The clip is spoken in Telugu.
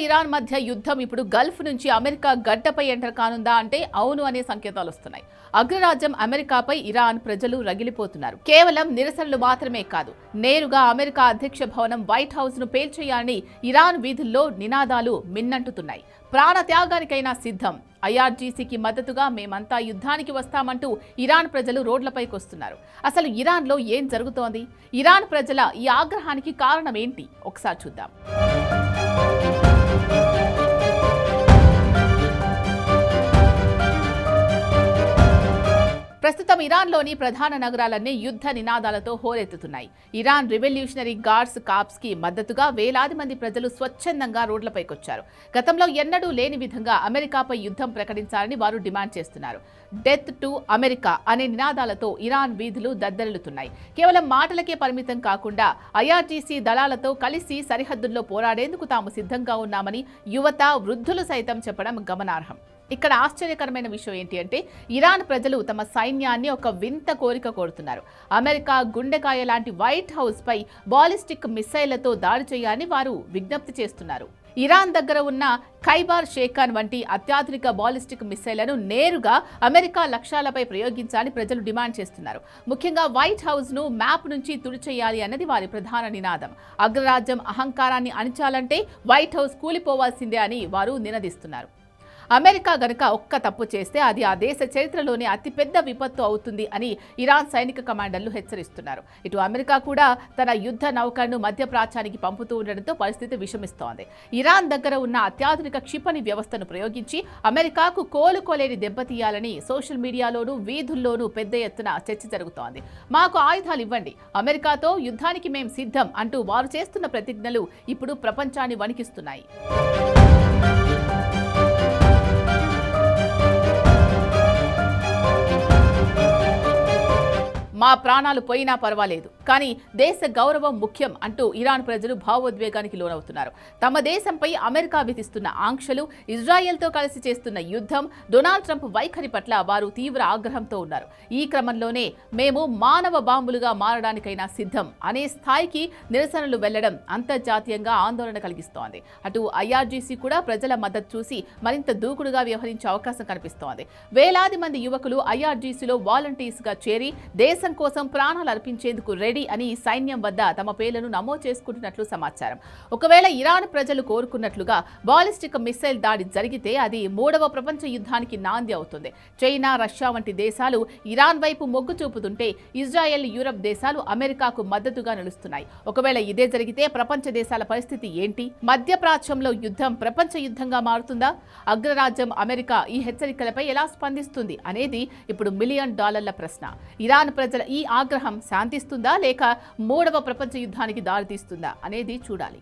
ఇరాన్ మధ్య యుద్ధం ఇప్పుడు గల్ఫ్ నుంచి అమెరికా గడ్డపై ఎంటర్ కానుందా అంటే అవును అనే సంకేతాలు వస్తున్నాయి. అగ్రరాజ్యం అమెరికాపై ఇరాన్ ప్రజలు రగిలిపోతున్నారు. కేవలం నిరసనలు మాత్రమే కాదు, నేరుగా అమెరికా అధ్యక్ష భవనం వైట్ హౌస్ ను పేల్చేయాలని ఇరాన్ వీధుల్లో నినాదాలు మిన్నంటుతున్నాయి. ప్రాణ త్యాగానికైనా సిద్ధం, ఐఆర్జీసీకి మద్దతుగా మేమంతా యుద్ధానికి వస్తామంటూ ఇరాన్ ప్రజలు రోడ్లపైకి వస్తున్నారు. అసలు ఇరాన్లో ఏం జరుగుతోంది? ఇరాన్ ప్రజల ఈ ఆగ్రహానికి కారణం ఏంటి? ఒకసారి చూద్దాం. ప్రస్తుతం ఇరాన్లోని ప్రధాన నగరాలన్నీ యుద్ధ నినాదాలతో హోరెత్తుతున్నాయి. ఇరాన్ రివల్యూషనరీ గార్డ్స్ కాప్స్ కి మద్దతుగా వేలాది మంది ప్రజలు స్వచ్ఛందంగా రోడ్లపైకొచ్చారు. గతంలో ఎన్నడూ లేని విధంగా అమెరికాపై యుద్ధం ప్రకటించాలని వారు డిమాండ్ చేస్తున్నారు. డెత్ టు అమెరికా అనే నినాదాలతో ఇరాన్ వీధులు దద్దరిల్లుతున్నాయి. కేవలం మాటలకే పరిమితం కాకుండా ఐఆర్జీసీ దళాలతో కలిసి సరిహద్దుల్లో పోరాడేందుకు తాము సిద్ధంగా ఉన్నామని యువత, వృద్ధులు సైతం చెప్పడం గమనార్హం. ఇక్కడ ఆశ్చర్యకరమైన విషయం ఏంటి అంటే, ఇరాన్ ప్రజలు తమ సైన్యాన్ని ఒక వింత కోరిక కోరుతున్నారు. అమెరికా గుండెకాయ లాంటి వైట్ హౌస్ పై బాలిస్టిక్ మిసైళ్లతో దాడి చేయాలని వారు విజ్ఞప్తి చేస్తున్నారు. ఇరాన్ దగ్గర ఉన్న ఖైబార్ షేఖాన్ వంటి అత్యాధునిక బాలిస్టిక్ మిసైళ్లను నేరుగా అమెరికా లక్ష్యాలపై ప్రయోగించాలని ప్రజలు డిమాండ్ చేస్తున్నారు. ముఖ్యంగా వైట్ హౌస్ ను మ్యాప్ నుంచి తుడిచేయాలి అన్నది వారి ప్రధాన నినాదం. అగ్రరాజ్యం అహంకారాన్ని అణిచాలంటే వైట్ హౌస్ కూలిపోవాల్సిందే అని వారు నినదిస్తున్నారు. అమెరికా గనుక ఒక్క తప్పు చేస్తే అది ఆ దేశ చరిత్రలోనే అతిపెద్ద విపత్తు అవుతుంది అని ఇరాన్ సైనిక కమాండర్లు హెచ్చరిస్తున్నారు. ఇటు అమెరికా కూడా తన యుద్ధ నౌకలను మధ్యప్రాచ్యానికి పంపుతూ ఉండడంతో పరిస్థితి విషమిస్తోంది. ఇరాన్ దగ్గర ఉన్న అత్యాధునిక క్షిపణి వ్యవస్థను ప్రయోగించి అమెరికాకు కోలుకోలేని దెబ్బతీయాలని సోషల్ మీడియాలోనూ వీధుల్లోనూ పెద్ద ఎత్తున చర్చ జరుగుతోంది. మాకు ఆయుధాలు ఇవ్వండి, అమెరికాతో యుద్ధానికి మేం సిద్ధం అంటూ వారు చేస్తున్న ప్రతిజ్ఞలు ఇప్పుడు ప్రపంచాన్ని వణికిస్తున్నాయి. మా ప్రాణాలు పోయినా పర్వాలేదు, కానీ దేశ గౌరవం ముఖ్యం అంటూ ఇరాన్ ప్రజలు భావోద్వేగానికి లోనవుతున్నారు. తమ దేశంపై అమెరికా విధిస్తున్న ఆంక్షలు, ఇజ్రాయెల్తో కలిసి చేస్తున్న యుద్ధం, డొనాల్డ్ ట్రంప్ వైఖరి పట్ల వారు తీవ్ర ఆగ్రహంతో ఉన్నారు. ఈ క్రమంలోనే మేము మానవ బాంబులుగా మారడానికైనా సిద్ధం అనే స్థాయికి నిరసనలు వెళ్లడం అంతర్జాతీయంగా ఆందోళన కలిగిస్తోంది. అటు ఐఆర్జీసీ కూడా ప్రజల మద్దతు చూసి మరింత దూకుడుగా వ్యవహరించే అవకాశం కనిపిస్తోంది. వేలాది మంది యువకులు ఐఆర్జీసీలో వాలంటీర్స్ గా చేరి దేశం కోసం ప్రాణాలు అర్పించేందుకు రెడీ అని సైన్యం వద్ద తమ పేర్లను నమోదు చేసుకుంటున్నట్లు సమాచారం. ఒకవేళ ఇరాన్ ప్రజలు కోరుకున్నట్లుగా బాలిస్టిక్ మిసైల్ దాడి జరిగితే అది 3వ ప్రపంచ యుద్ధానికి నాంది అవుతుంది. చైనా, రష్యా వంటి దేశాలు ఇరాన్ వైపు మొగ్గు చూపుతుంటే ఇజ్రాయెల్, యూరప్ దేశాలు అమెరికాకు మద్దతుగా నిలుస్తున్నాయి. ఒకవేళ ఇదే జరిగితే ప్రపంచ దేశాల పరిస్థితి ఏంటి? మధ్యప్రాచ్యంలో యుద్ధం ప్రపంచ యుద్ధంగా మారుతుందా? అగ్రరాజ్యం అమెరికా ఈ హెచ్చరికలపై ఎలా స్పందిస్తుంది అనేది ఇప్పుడు $1 మిలియన్ ప్రశ్న. ఇరాన్ ప్రజల ఈ ఆగ్రహం శాంతిస్తుందా లేక 3వ ప్రపంచ యుద్ధానికి దారితీస్తుందా అనేది చూడాలి.